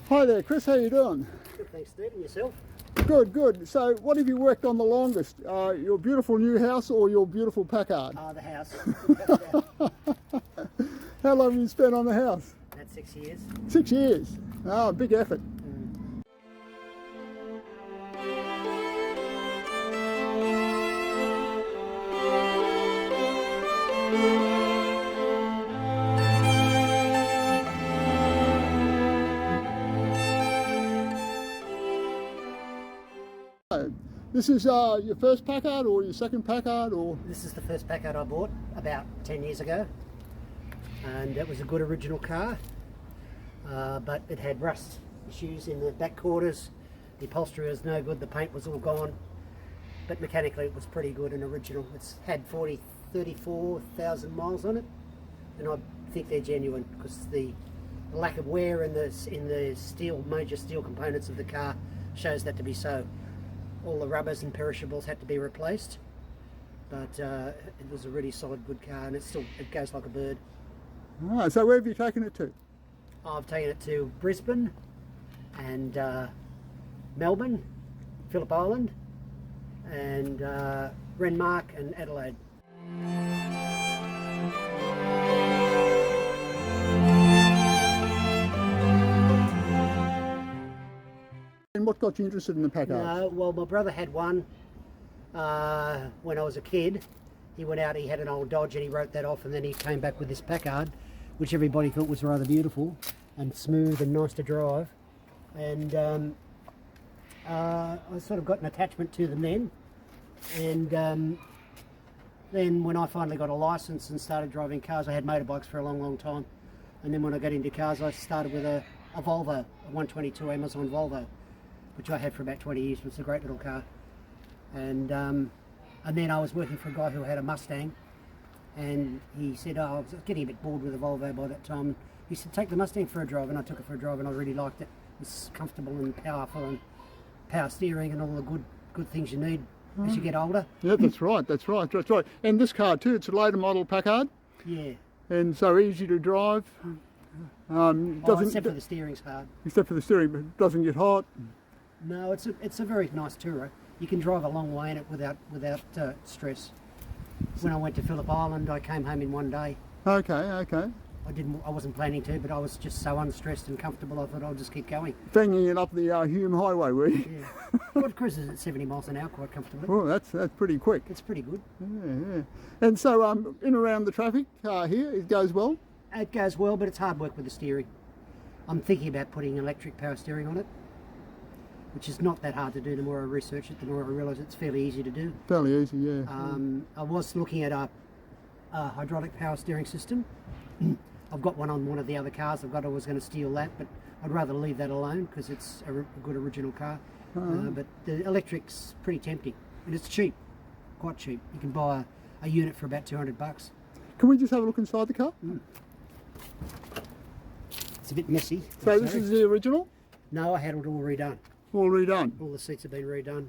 Hi there, Chris. How you doing? Good, thanks, Steve. And yourself? Good, good. So, what have you worked on the longest? Your beautiful new house or your beautiful Packard? The house. How long have you spent on the house? About 6 years. 6 years. Oh, big effort. This is your first Packard or your second Packard, or? This is the first Packard I bought about 10 years ago, and it was a good original car, but it had rust issues in the back quarters. The upholstery was no good, the paint was all gone, but mechanically it was pretty good and original. It's had 34,000 miles on it, and I think they're genuine because the lack of wear in the steel, major steel components of the car shows that to be so. All the rubbers and perishables had to be replaced, but it was a really solid, good car, and it goes like a bird. Ah, so where have you taken it to? I've taken it to Brisbane and Melbourne, Phillip Island, and Renmark and Adelaide. And what got you interested in the Packard? No, well, my brother had one when I was a kid. He went out, he had an old Dodge, and he wrote that off, and then he came back with this Packard, which everybody thought was rather beautiful and smooth and nice to drive. And I sort of got an attachment to them then. And then when I finally got a license and started driving cars, I had motorbikes for a long, long time. And then when I got into cars, I started with a Volvo, a 122 Amazon Volvo, which I had for about 20 years. It was a great little car. And then I was working for a guy who had a Mustang, and he said, I was getting a bit bored with the Volvo by that time. He said, take the Mustang for a drive, and I took it for a drive, and I really liked it. It's comfortable and powerful, and power steering and all the good things you need as you get older. Yeah, that's right, that's right, that's right. And this car too, it's a later model Packard. Yeah. And so easy to drive. Except for the steering's hard. Except for the steering, but it doesn't get hot. No, it's a very nice tourer. You can drive a long way in it without stress. When I went to Phillip Island, I came home in one day. Okay, okay. I wasn't planning to, but I was just so unstressed and comfortable. I thought I'll just keep going. Banging it up the Hume Highway, were you? Yeah. Well, it cruises at 70 miles an hour quite comfortably. Oh, that's pretty quick. It's pretty good. Yeah, yeah. And so in and around the traffic here, it goes well? It goes well, but it's hard work with the steering. I'm thinking about putting electric power steering on it, which is not that hard to do. The more I research it, the more I realise it's fairly easy to do. Fairly easy, yeah. I was looking at a hydraulic power steering system. I've got one on one of the other cars. I was going to steal that, but I'd rather leave that alone because it's a good original car. But the electric's pretty tempting, and it's cheap, quite cheap. You can buy a unit for about $200. Can we just have a look inside the car? It's a bit messy. So this is the original? No, I had it all redone. All redone? All the seats have been redone.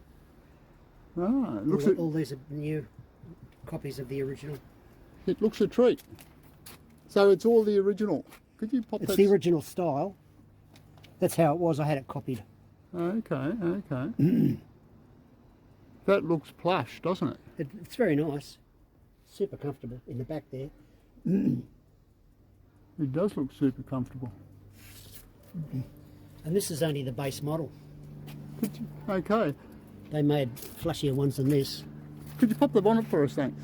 Ah, All these are new copies of the original. It looks a treat. So it's all the original. Could you pop that? It's the original style. That's how it was. I had it copied. Okay, okay. That looks plush, doesn't it? It's very nice. Super comfortable in the back there. It does look super comfortable. And this is only the base model. Okay. They made flashier ones than this. Could you pop the bonnet for us, thanks?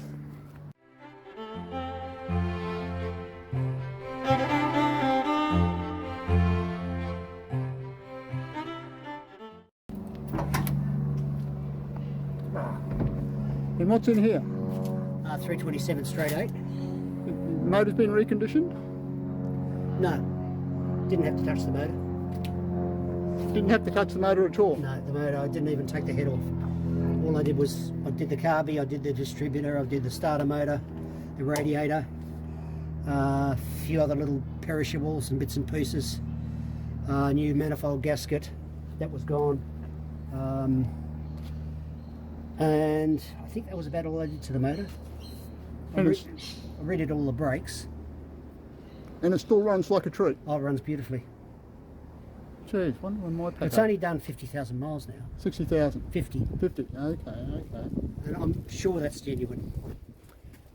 And what's in here? 327 straight 8. Motor's been reconditioned? No, didn't have to touch the motor. Didn't have to touch the motor at all? No, the motor, I didn't even take the head off. All I did was, I did the carby, I did the distributor, I did the starter motor, the radiator, a few other little perishables and bits and pieces, new manifold gasket, that was gone. And I think that was about all I did to the motor. I redid all the brakes. And it still runs like a treat? Oh, it runs beautifully. geez, wonder when my PACA. It's only done 50,000 miles now. 60,000. 50. 50. Okay. And I'm sure that's genuine.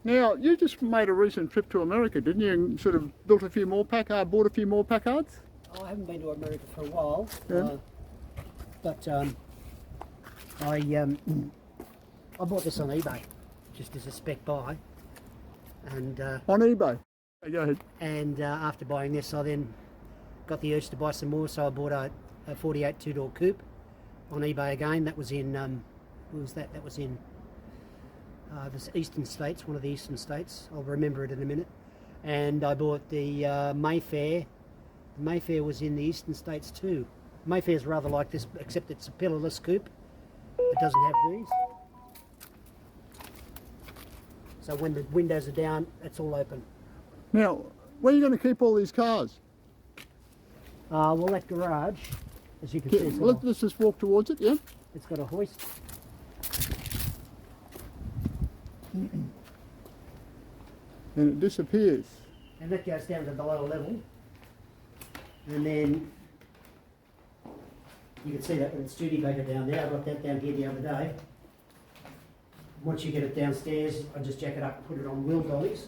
Now, you just made a recent trip to America, didn't you? And sort of built a few more bought a few more Packards? Oh, I haven't been to America for a while. Yeah. But I bought this on eBay, just as a spec buy. And On eBay? Okay, go ahead. and after buying this, I then got the urge to buy some more, so I bought a 48 two-door coupe on eBay again. That was in, where was that? That was in the eastern states, one of the eastern states. I'll remember it in a minute. And I bought the Mayfair. The Mayfair was in the eastern states too. Mayfair's rather like this, except it's a pillarless coupe. It doesn't have these. So when the windows are down, it's all open. Now, where are you going to keep all these cars? Well, that garage, as you can see, Let's just walk towards it, yeah? it's got a hoist. And it disappears. And that goes down to the lower level. And then you can see that with the Studebaker down there. I got that down here the other day. Once you get it downstairs, I just jack it up and put it on wheel dollies.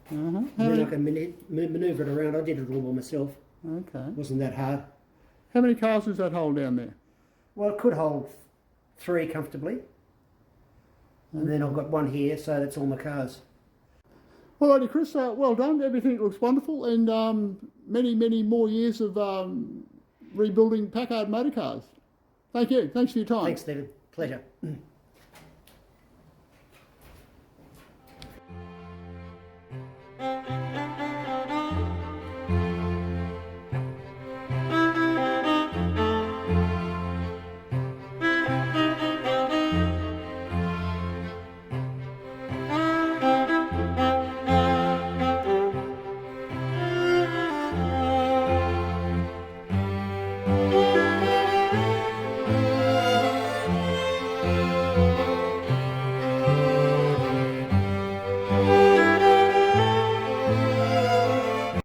And then I can manoeuvre it around. I did it all by myself. Okay. Wasn't that hard. How many cars does that hold down there? Well, it could hold 3 comfortably. And then I've got one here, so that's all my cars. Alrighty, Chris, well done. Everything looks wonderful, and many, many more years of rebuilding Packard motor cars. Thank you. Thanks for your time. Thanks, Stephen. Pleasure.